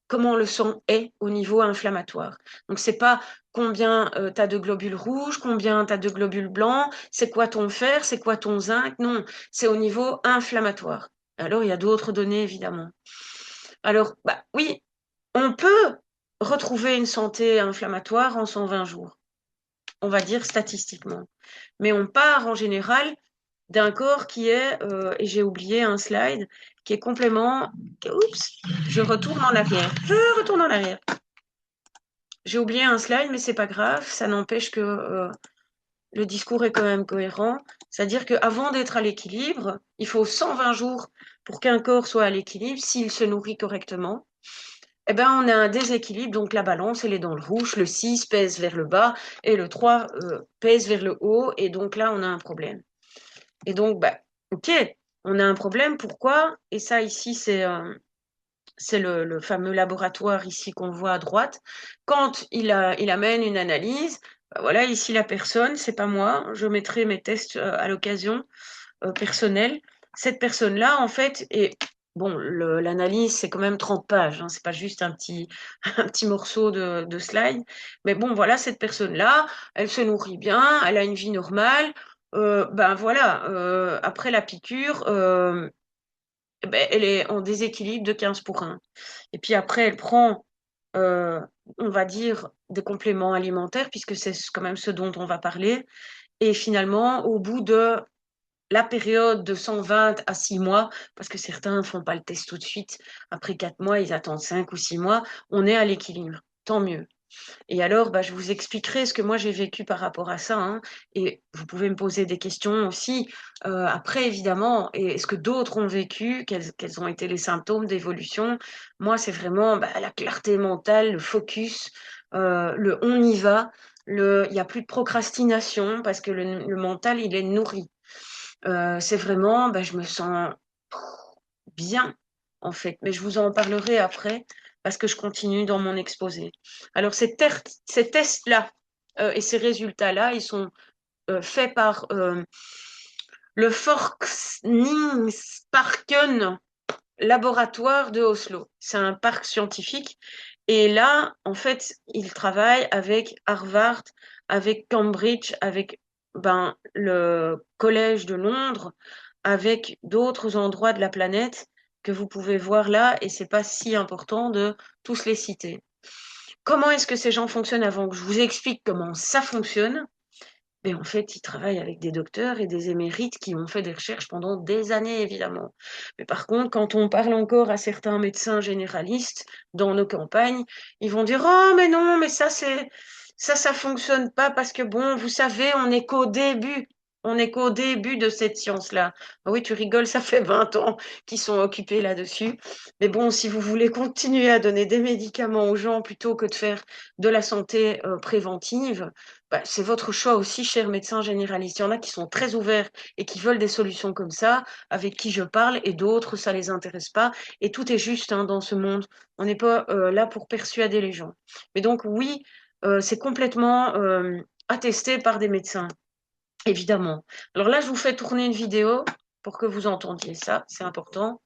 Speaker 1: comment le sang est au niveau inflammatoire. Donc, c'est pas combien tu as de globules rouges, combien tu as de globules blancs, c'est quoi ton fer, c'est quoi ton zinc. Non, c'est au niveau inflammatoire. Alors, il y a d'autres données, évidemment. Alors, bah, oui, on peut retrouver une santé inflammatoire en 120 jours, on va dire statistiquement. Mais on part en général d'un corps qui est, et j'ai oublié un slide, qui est complètement... Oups, je retourne en arrière. Je retourne en arrière. J'ai oublié un slide, mais c'est pas grave. Ça n'empêche que le discours est quand même cohérent. C'est-à-dire qu'avant d'être à l'équilibre, il faut 120 jours pour qu'un corps soit à l'équilibre s'il se nourrit correctement. Eh ben, on a un déséquilibre, donc la balance, elle est dans le rouge, le 6 pèse vers le bas et le 3 pèse vers le haut, et donc là, on a un problème. Et donc, bah, ok, on a un problème, pourquoi? Et ça, ici, c'est le fameux laboratoire ici qu'on voit à droite. Quand il amène une analyse, bah voilà, ici la personne, c'est pas moi, je mettrai mes tests à l'occasion personnelle. Cette personne-là, en fait, et bon, l'analyse, c'est quand même 30 pages, hein, c'est pas juste un petit, un petit morceau de slide. Mais bon, voilà, cette personne-là, elle se nourrit bien, elle a une vie normale. Ben voilà, après la piqûre, ben, elle est en déséquilibre de 15 pour 1. Et puis après, elle prend, euh, on va dire, des compléments alimentaires, puisque c'est quand même ce dont on va parler. Et finalement, au bout de la période de 120 à 6 mois, parce que certains ne font pas le test tout de suite, après 4 mois, ils attendent 5 ou 6 mois, on est à l'équilibre. Tant mieux. Et alors, bah, je vous expliquerai ce que moi j'ai vécu par rapport à ça, hein. Et vous pouvez me poser des questions aussi. Après, évidemment, et est-ce que d'autres ont vécu? Quels ont été les symptômes d'évolution? Moi, c'est vraiment bah, la clarté mentale, le focus, le on y va. Il n'y a plus de procrastination parce que le mental, il est nourri. C'est vraiment, bah, je me sens bien, en fait. Mais je vous en parlerai après parce que je continue dans mon exposé. Alors, ces tests-là et ces résultats-là, ils sont faits par le Forskningsparken Laboratoire de Oslo. C'est un parc scientifique. Et là, en fait, ils travaillent avec Harvard, avec Cambridge, avec ben, le Collège de Londres, avec d'autres endroits de la planète que vous pouvez voir là, et c'est pas si important de tous les citer. Comment est-ce que ces gens fonctionnent avant que je vous explique comment ça fonctionne? Mais en fait, ils travaillent avec des docteurs et des émérites qui ont fait des recherches pendant des années, évidemment. Mais par contre, quand on parle encore à certains médecins généralistes dans nos campagnes, ils vont dire, oh, mais non, mais ça fonctionne pas parce que bon, vous savez, on n'est qu'au début. On n'est qu'au début de cette science-là. Ah oui, tu rigoles, ça fait 20 ans qu'ils sont occupés là-dessus. Mais bon, si vous voulez continuer à donner des médicaments aux gens plutôt que de faire de la santé préventive, bah, c'est votre choix aussi, cher médecin généraliste. Il y en a qui sont très ouverts et qui veulent des solutions comme ça, avec qui je parle, et d'autres, ça les intéresse pas. Et tout est juste hein, dans ce monde. On n'est pas là pour persuader les gens. Mais donc, oui, c'est complètement attesté par des médecins, évidemment. Alors là, je vous fais tourner une vidéo. pour que vous entendiez ça, c'est important.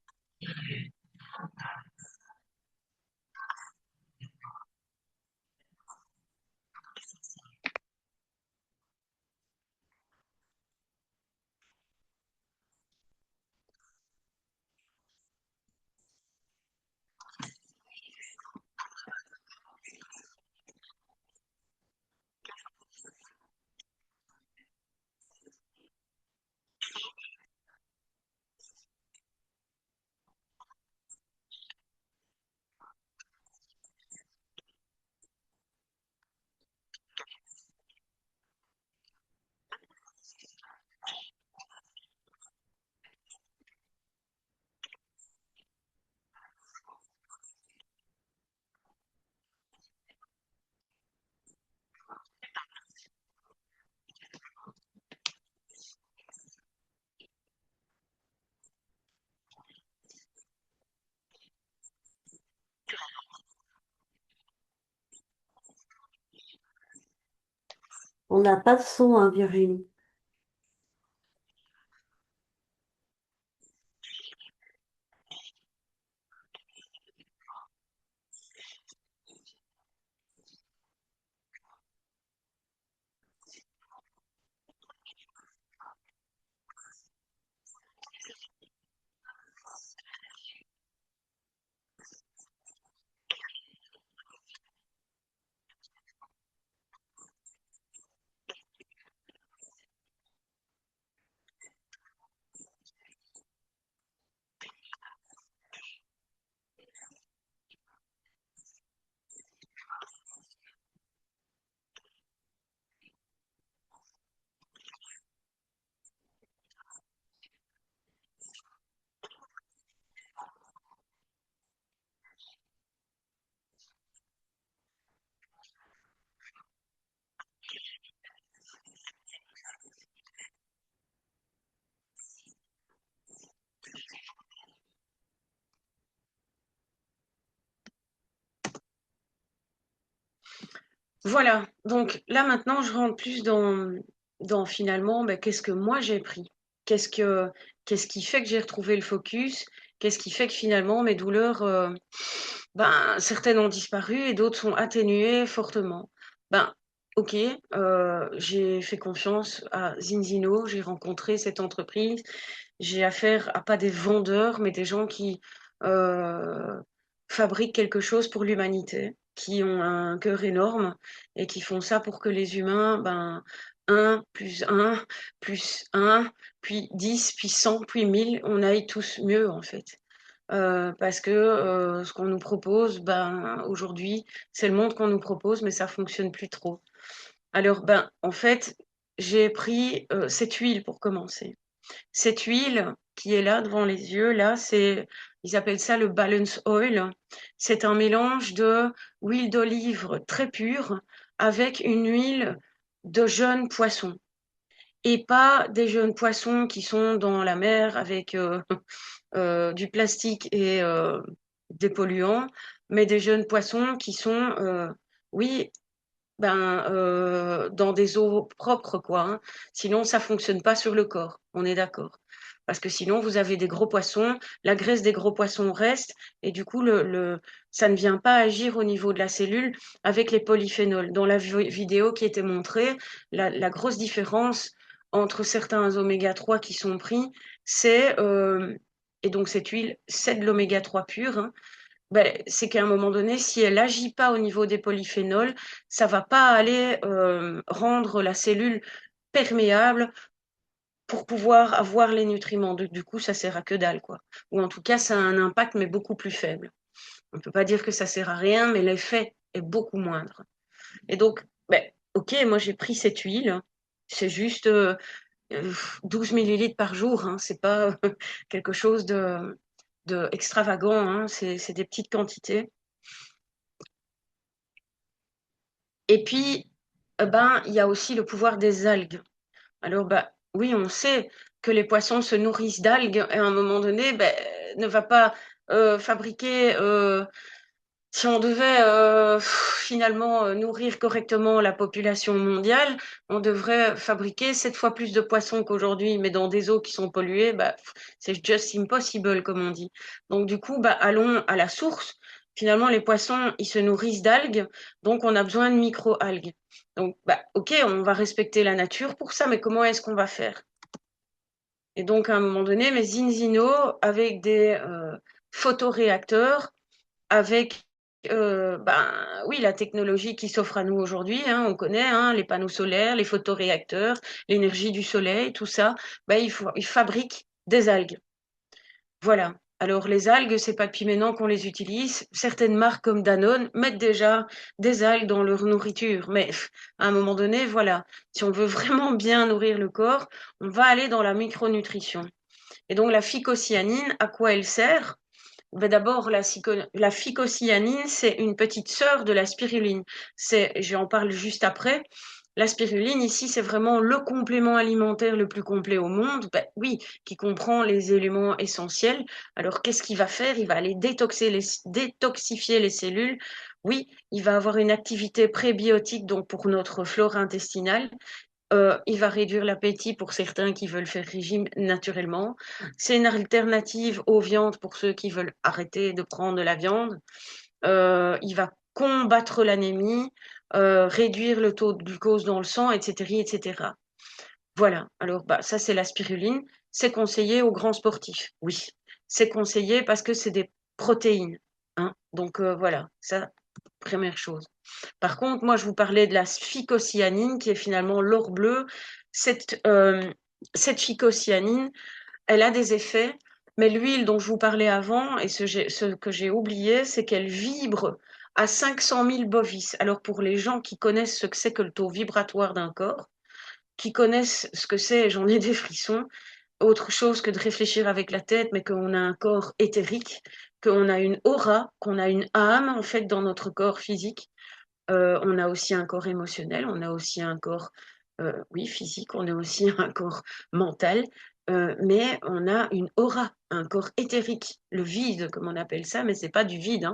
Speaker 2: On n'a pas de son, hein, Virginie.
Speaker 1: Voilà, donc là maintenant je rentre plus dans finalement qu'est-ce que moi j'ai pris, qu'est-ce que qu'est-ce qui fait que j'ai retrouvé le focus, qu'est-ce qui fait que finalement mes douleurs, certaines ont disparu et d'autres sont atténuées fortement. Ben ok, j'ai fait confiance à Zinzino, j'ai rencontré cette entreprise, j'ai affaire à pas des vendeurs mais des gens qui euh, fabriquent quelque chose pour l'humanité, qui ont un cœur énorme et qui font ça pour que les humains, un plus un puis 10 puis 100 puis 1000 on aille tous mieux en fait. Parce que ce qu'on nous propose, aujourd'hui, c'est le monde qu'on nous propose, mais ça fonctionne plus trop. Alors, en fait, j'ai pris cette huile pour commencer. Cette huile qui est là devant les yeux, là, ils appellent ça le balance oil. C'est un mélange de huile d'olive très pure avec une huile de jeunes poissons. Et pas des jeunes poissons qui sont dans la mer avec du plastique et des polluants, mais des jeunes poissons qui sont, oui, dans des eaux propres, quoi, hein. Sinon, ça fonctionne pas sur le corps. On est d'accord. Parce que sinon, vous avez des gros poissons, la graisse des gros poissons reste, et du coup, ça ne vient pas agir au niveau de la cellule avec les polyphénols. Dans la vidéo qui était montrée, la grosse différence entre certains oméga 3 qui sont pris, c'est, et donc cette huile, c'est de l'oméga 3 pur, hein, c'est qu'à un moment donné, si elle n'agit pas au niveau des polyphénols, ça va pas aller rendre la cellule perméable pour pouvoir avoir les nutriments. Du coup, ça sert à que dalle, quoi. Ou en tout cas, ça a un impact, mais beaucoup plus faible. On ne peut pas dire que ça sert à rien, mais l'effet est beaucoup moindre. Et donc, ok, moi j'ai pris cette huile. C'est juste 12 millilitres par jour, hein. C'est pas quelque chose de extravagant, hein. C'est des petites quantités. Et puis, il y a aussi le pouvoir des algues. Alors, oui, on sait que les poissons se nourrissent d'algues et à un moment donné, ne va pas fabriquer Si on devait finalement nourrir correctement la population mondiale, on devrait fabriquer 7 fois plus de poissons qu'aujourd'hui, mais dans des eaux qui sont polluées, bah, c'est just impossible, comme on dit. Donc du coup, bah, allons à la source. Finalement, les poissons, ils se nourrissent d'algues, donc on a besoin de micro-algues. Donc, bah, ok, on va respecter la nature pour ça, mais comment est-ce qu'on va faire? Et donc, à un moment donné, mes Zinzino, avec des photoréacteurs, avec ben, oui, la technologie qui s'offre à nous aujourd'hui, hein, on connaît hein, les panneaux solaires, les photoréacteurs, l'énergie du soleil, tout ça, ben, ils fabriquent des algues. Voilà. Alors les algues, c'est pas depuis maintenant qu'on les utilise. Certaines marques comme Danone mettent déjà des algues dans leur nourriture. Mais à un moment donné, voilà, si on veut vraiment bien nourrir le corps, on va aller dans la micronutrition. Et donc la phycocyanine, à quoi elle sert? Ben d'abord, la phycocyanine, c'est une petite sœur de la spiruline. J'en parle juste après. La spiruline, ici, c'est vraiment le complément alimentaire le plus complet au monde. Ben, oui, qui comprend les éléments essentiels. Alors, qu'est-ce qu'il va faire? Il va aller détoxifier les cellules. Oui, il va avoir une activité prébiotique, donc pour notre flore intestinale. Il va réduire l'appétit pour certains qui veulent faire régime naturellement. C'est une alternative aux viandes pour ceux qui veulent arrêter de prendre de la viande. Il va combattre l'anémie, réduire le taux de glucose dans le sang, etc., etc. Voilà. Alors, bah, ça, c'est la spiruline. C'est conseillé aux grands sportifs. Oui, c'est conseillé parce que c'est des protéines. Hein. Donc, voilà, ça, première chose. Par contre, moi, je vous parlais de la phycocyanine, qui est finalement l'or bleu. Cette, euh, cette phycocyanine, elle a des effets, mais l'huile dont je vous parlais avant, et ce que j'ai oublié, c'est qu'elle vibre à 500 000 bovis. Alors, pour les gens qui connaissent ce que c'est que le taux vibratoire d'un corps, qui connaissent ce que c'est, j'en ai des frissons, autre chose que de réfléchir avec la tête, mais qu'on a un corps éthérique, qu'on a une aura, qu'on a une âme, en fait, dans notre corps physique. On a aussi un corps émotionnel, on a aussi un corps, oui, physique, on a aussi un corps mental, mais on a une aura, un corps éthérique, le vide, comme on appelle ça, mais c'est pas du vide.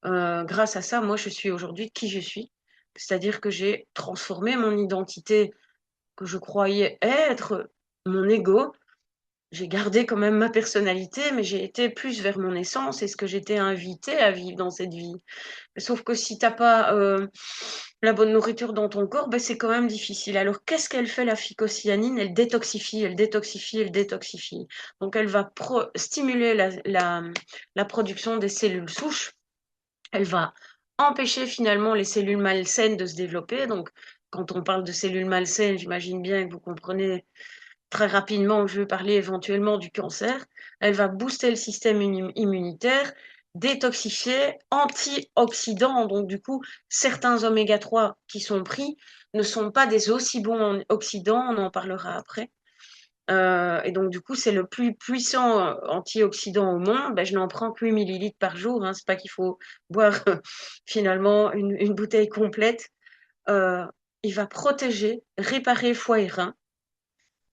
Speaker 1: Hein. Grâce à ça, moi, je suis aujourd'hui qui je suis. C'est-à-dire que j'ai transformé mon identité que je croyais être mon ego, j'ai gardé quand même ma personnalité, mais j'ai été plus vers mon essence et ce que j'étais invitée à vivre dans cette vie. Sauf que si t'as pas la bonne nourriture dans ton corps, ben c'est quand même difficile. Alors qu'est-ce qu'elle fait la phycocyanine? Elle détoxifie, elle détoxifie, elle détoxifie. Donc elle va stimuler la production des cellules souches. Elle va empêcher finalement les cellules malsaines de se développer. Donc quand on parle de cellules malsaines, j'imagine bien que vous comprenez très rapidement, je vais parler éventuellement du cancer. Elle va booster le système immunitaire, détoxifier, antioxydants. Donc, du coup, certains oméga 3 qui sont pris ne sont pas des aussi bons oxydants, on en parlera après. Et donc, du coup, c'est le plus puissant antioxydant au monde. Ben, je n'en prends que 8 millilitres par jour. Hein. C'est pas qu'il faut boire finalement une bouteille complète. Euh, il va protéger, réparer foie et rein.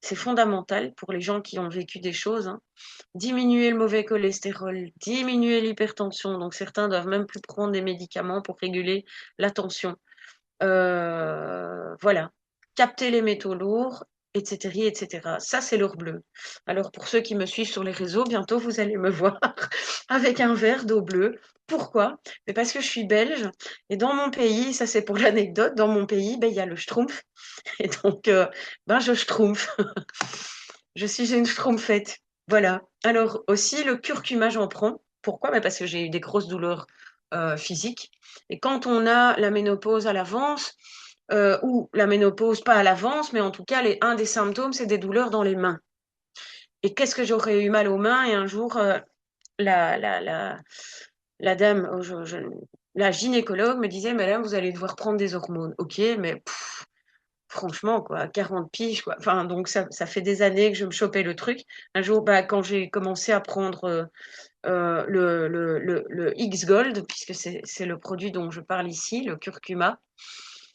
Speaker 1: C'est fondamental pour les gens qui ont vécu des choses. Hein. Diminuer le mauvais cholestérol, diminuer l'hypertension. Donc certains doivent même plus prendre des médicaments pour réguler la tension. Voilà. Capter les métaux lourds, etc., etc. Ça, c'est l'or bleu. Alors pour ceux qui me suivent sur les réseaux, bientôt vous allez me voir avec un verre d'eau bleue. Pourquoi? Mais parce que je suis belge et dans mon pays, ça c'est pour l'anecdote, dans mon pays, ben, il y a le schtroumpf et donc ben, je schtroumpf. Je suis une schtroumpfette. Voilà. Alors aussi, le curcuma, j'en prends. Pourquoi? Ben, parce que j'ai eu des grosses douleurs physiques. Et quand on a la ménopause à l'avance, ou la ménopause pas à l'avance, mais en tout cas, un des symptômes, c'est des douleurs dans les mains. Et qu'est-ce que j'aurais eu mal aux mains? Et un jour, la, la, la, la dame, la gynécologue me disait, Madame, vous allez devoir prendre des hormones. Ok, mais franchement, quoi, 40 piges, quoi. Enfin, donc ça fait des années que je me chopais le truc. Un jour, bah, quand j'ai commencé à prendre le X-Gold, puisque c'est le produit dont je parle ici, le curcuma,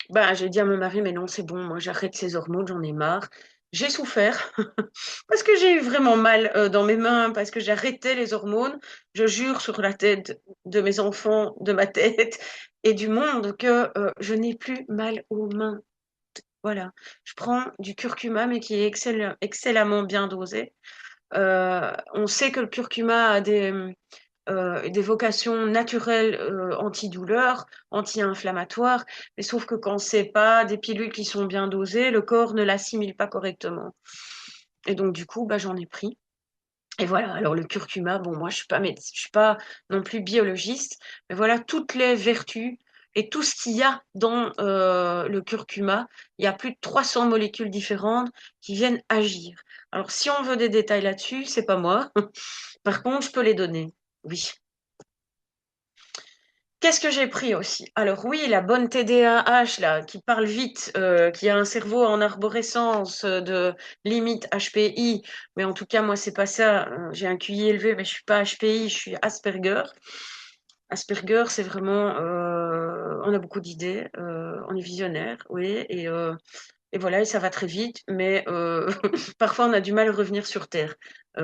Speaker 1: bah, j'ai dit à mon mari, mais non, c'est bon, moi j'arrête ces hormones, j'en ai marre. J'ai souffert parce que j'ai eu vraiment mal dans mes mains, parce que j'arrêtais les hormones. Je jure sur la tête de mes enfants, de ma tête et du monde que je n'ai plus mal aux mains. Voilà. Je prends du curcuma, mais qui est excellemment bien dosé. On sait que le curcuma a des vocations naturelles antidouleurs, anti-inflammatoires, mais sauf que quand c'est pas des pilules qui sont bien dosées, le corps ne l'assimile pas correctement. Et donc du coup, bah, j'en ai pris. Et voilà, alors le curcuma, bon, moi je suis pas non plus biologiste, mais voilà toutes les vertus et tout ce qu'il y a dans le curcuma. Il y a plus de 300 molécules différentes qui viennent agir. Alors si on veut des détails là-dessus, c'est pas moi. Par contre, je peux les donner. Oui. Qu'est-ce que j'ai pris aussi? Alors oui, la bonne TDAH là, qui parle vite, qui a un cerveau en arborescence de limite HPI, mais en tout cas moi c'est pas ça. J'ai un QI élevé, mais je suis pas HPI, je suis Asperger. Asperger, c'est vraiment, on a beaucoup d'idées, on est visionnaire, oui, et voilà, et ça va très vite, mais parfois on a du mal à revenir sur Terre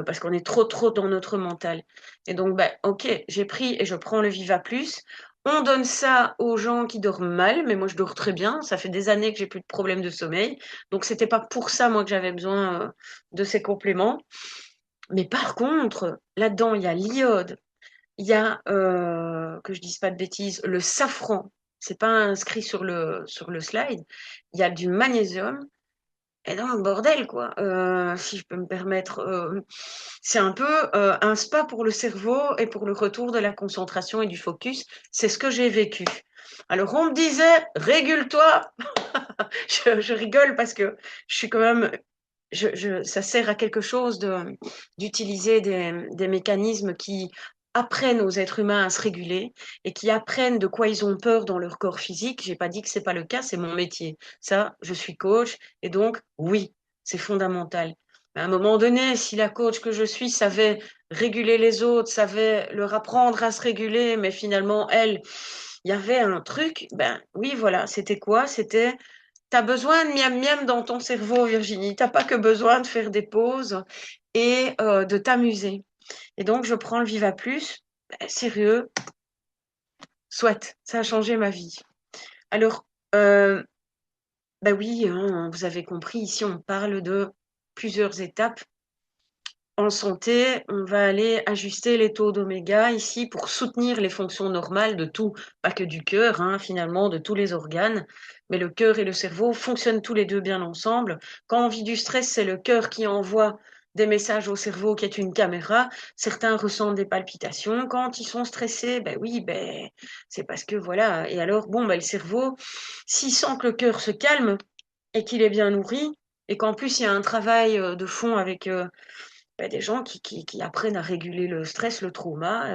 Speaker 1: parce qu'on est trop dans notre mental. Et donc, bah, ok, j'ai pris et je prends le Viva Plus. On donne ça aux gens qui dorment mal, mais moi je dors très bien. Ça fait des années que j'ai plus de problèmes de sommeil, donc c'était pas pour ça moi que j'avais besoin de ces compléments. Mais par contre, là-dedans il y a l'iode, il y a, que je dise pas de bêtises, le safran. C'est pas inscrit sur le slide. Il y a du magnésium. Et donc, bordel, quoi. Si je peux me permettre, c'est un peu un spa pour le cerveau et pour le retour de la concentration et du focus. C'est ce que j'ai vécu. Alors, on me disait, régule-toi. Je rigole parce que je suis quand même, ça sert à quelque chose d'utiliser des mécanismes qui apprennent aux êtres humains à se réguler et qui apprennent de quoi ils ont peur dans leur corps physique. J'ai pas dit que c'est pas le cas, c'est mon métier. Ça, je suis coach et donc oui, c'est fondamental. À un moment donné, si la coach que je suis savait réguler les autres, savait leur apprendre à se réguler, mais finalement, elle, il y avait un truc, ben oui, voilà, c'était quoi? C'était t'as besoin de miam miam dans ton cerveau, Virginie. T'as pas que besoin de faire des pauses et de t'amuser. Et donc, je prends le Viva Plus. Sérieux, soit, ça a changé ma vie. Alors, bah oui, hein, vous avez compris, ici, on parle de plusieurs étapes. En santé, on va aller ajuster les taux d'oméga ici pour soutenir les fonctions normales de tout, pas que du cœur, hein, finalement, de tous les organes. Mais le cœur et le cerveau fonctionnent tous les deux bien ensemble. Quand on vit du stress, c'est le cœur qui envoie des messages au cerveau qui est une caméra. Certains ressentent des palpitations quand ils sont stressés. Ben oui, ben c'est parce que voilà. Et alors, bon, ben le cerveau, s'il sent que le cœur se calme et qu'il est bien nourri, et qu'en plus il y a un travail de fond avec bah, des gens qui apprennent à réguler le stress, le trauma,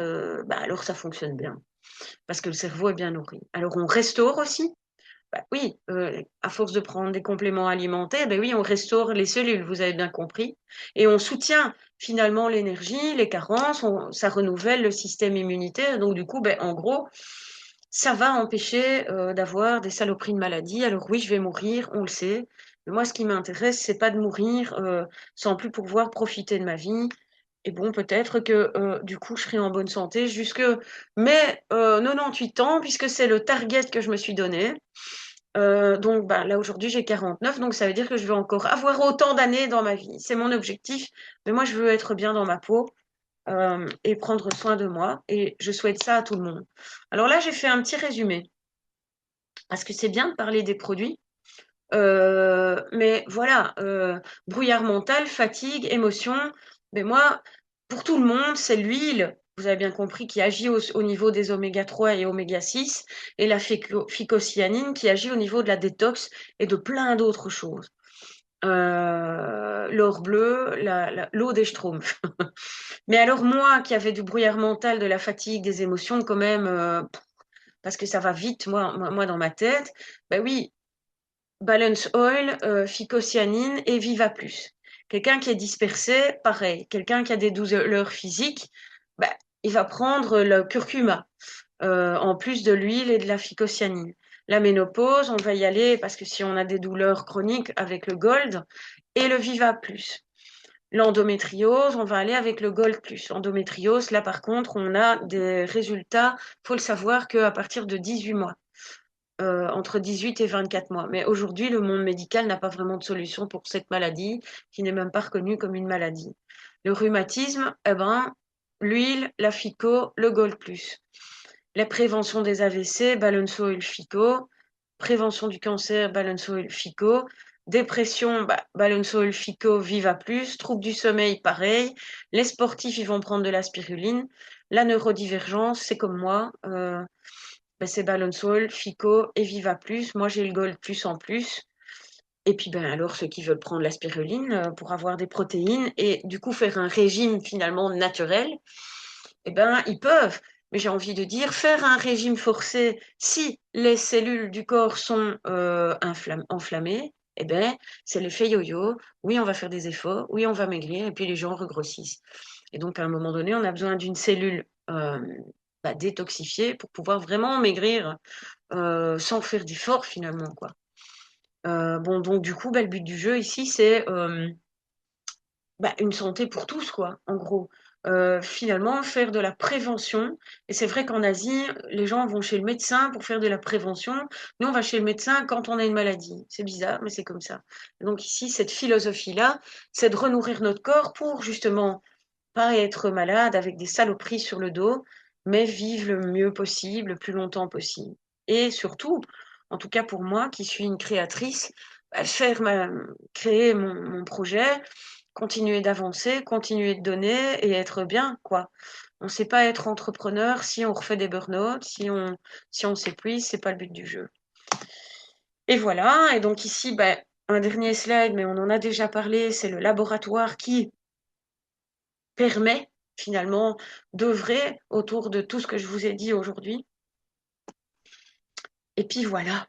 Speaker 1: bah, alors ça fonctionne bien, parce que le cerveau est bien nourri. Alors on restaure aussi. Bah, oui, à force de prendre des compléments alimentaires, ben oui, on restaure les cellules, vous avez bien compris, et on soutient finalement l'énergie, les carences, ça renouvelle le système immunitaire. Donc du coup, ben, en gros, ça va empêcher d'avoir des saloperies de maladies. Alors oui, je vais mourir, on le sait. Mais moi, ce qui m'intéresse, c'est pas de mourir sans plus pouvoir profiter de ma vie. Et bon, peut-être que du coup, je serai en bonne santé jusque mes 98 ans, puisque c'est le target que je me suis donné. Donc bah, là, aujourd'hui, j'ai 49, donc ça veut dire que je vais encore avoir autant d'années dans ma vie. C'est mon objectif. Mais moi, je veux être bien dans ma peau et prendre soin de moi. Et je souhaite ça à tout le monde. Alors là, j'ai fait un petit résumé, parce que c'est bien de parler des produits. Mais voilà, brouillard mental, fatigue, émotion. Mais moi, pour tout le monde, c'est l'huile, vous avez bien compris, qui agit au niveau des oméga 3 et oméga 6, et la phycocyanine qui agit au niveau de la détox et de plein d'autres choses. L'or bleu, l'eau des schtroumpfs. Mais alors moi, qui avais du brouillard mental, de la fatigue, des émotions, quand même, parce que ça va vite, moi dans ma tête, ben oui, Balance Oil, phycocyanine et Viva Plus. Quelqu'un qui est dispersé, pareil. Quelqu'un qui a des douleurs physiques, bah, il va prendre le curcuma, en plus de l'huile et de la phycocyanine. La ménopause, on va y aller parce que si on a des douleurs chroniques avec le gold, et le Viva Plus. L'endométriose, on va aller avec le Gold Plus. L'endométriose, là par contre, on a des résultats, faut le savoir, qu'à partir de 18 mois, entre 18 et 24 mois. Mais aujourd'hui, le monde médical n'a pas vraiment de solution pour cette maladie, qui n'est même pas reconnue comme une maladie. Le rhumatisme, eh ben, l'huile, la FICO, le Gold Plus. La prévention des AVC, Balance Oil FICO. Prévention du cancer, Balance Oil FICO. Dépression, Balance Oil FICO, Viva Plus. Troubles du sommeil, pareil. Les sportifs, ils vont prendre de la spiruline. La neurodivergence, c'est comme moi. C'est Balance Oil, FICO et Viva Plus. Moi, j'ai le Gold Plus en plus. Et puis, alors, ceux qui veulent prendre la spiruline pour avoir des protéines et du coup faire un régime finalement naturel, ils peuvent. Mais j'ai envie de dire, faire un régime forcé, si les cellules du corps sont enflammées, c'est l'effet yo-yo. Oui, on va faire des efforts, oui, on va maigrir, et puis les gens regrossissent. Et donc, à un moment donné, on a besoin d'une cellule détoxifiée pour pouvoir vraiment maigrir sans faire d'efforts finalement, quoi. Donc du coup, le but du jeu ici, c'est une santé pour tous, quoi, en gros. Finalement, faire de la prévention. Et c'est vrai qu'en Asie, les gens vont chez le médecin pour faire de la prévention. Nous, on va chez le médecin quand on a une maladie. C'est bizarre, mais c'est comme ça. Donc ici, cette philosophie-là, c'est de renourrir notre corps pour justement pas être malade avec des saloperies sur le dos, mais vivre le mieux possible, le plus longtemps possible. Et surtout, en tout cas pour moi, qui suis une créatrice, créer mon projet, continuer d'avancer, continuer de donner et être bien, quoi. On ne sait pas être entrepreneur si on refait des burn-out, si on s'épuise, c'est pas le but du jeu. Et voilà. Et donc ici, un dernier slide, mais on en a déjà parlé, c'est le laboratoire qui permet finalement d'œuvrer autour de tout ce que je vous ai dit aujourd'hui. Et puis voilà,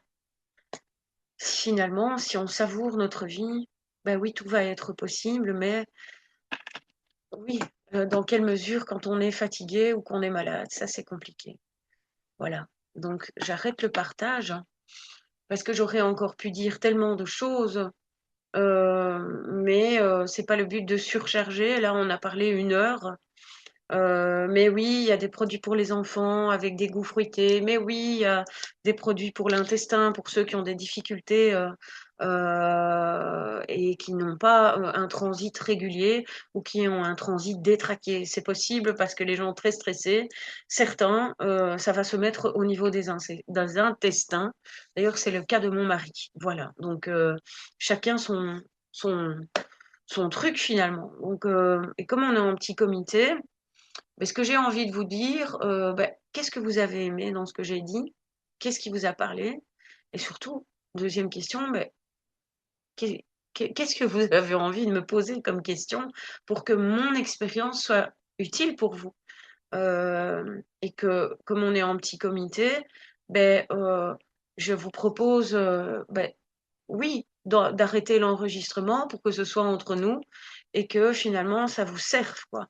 Speaker 1: finalement, si on savoure notre vie, oui, tout va être possible, mais oui, dans quelle mesure quand on est fatigué ou qu'on est malade, ça c'est compliqué. Voilà. Donc j'arrête le partage parce que j'aurais encore pu dire tellement de choses, mais c'est pas le but de surcharger. Là, on a parlé 1 heure. Mais oui, il y a des produits pour les enfants avec des goûts fruités. Mais oui, il y a des produits pour l'intestin, pour ceux qui ont des difficultés et qui n'ont pas un transit régulier ou qui ont un transit détraqué. C'est possible parce que les gens très stressés, certains, ça va se mettre au niveau des intestins. D'ailleurs, c'est le cas de mon mari. Voilà. Donc, chacun son, son truc finalement. Donc, et comme on est en petit comité, ce que j'ai envie de vous dire, qu'est-ce que vous avez aimé dans ce que j'ai dit? Qu'est-ce qui vous a parlé? Et surtout, deuxième question, qu'est- qu'est-ce que vous avez envie de me poser comme question pour que mon expérience soit utile pour vous? Et que, comme on est en petit comité, je vous propose, oui, d'arrêter l'enregistrement pour que ce soit entre nous et que finalement ça vous serve, quoi.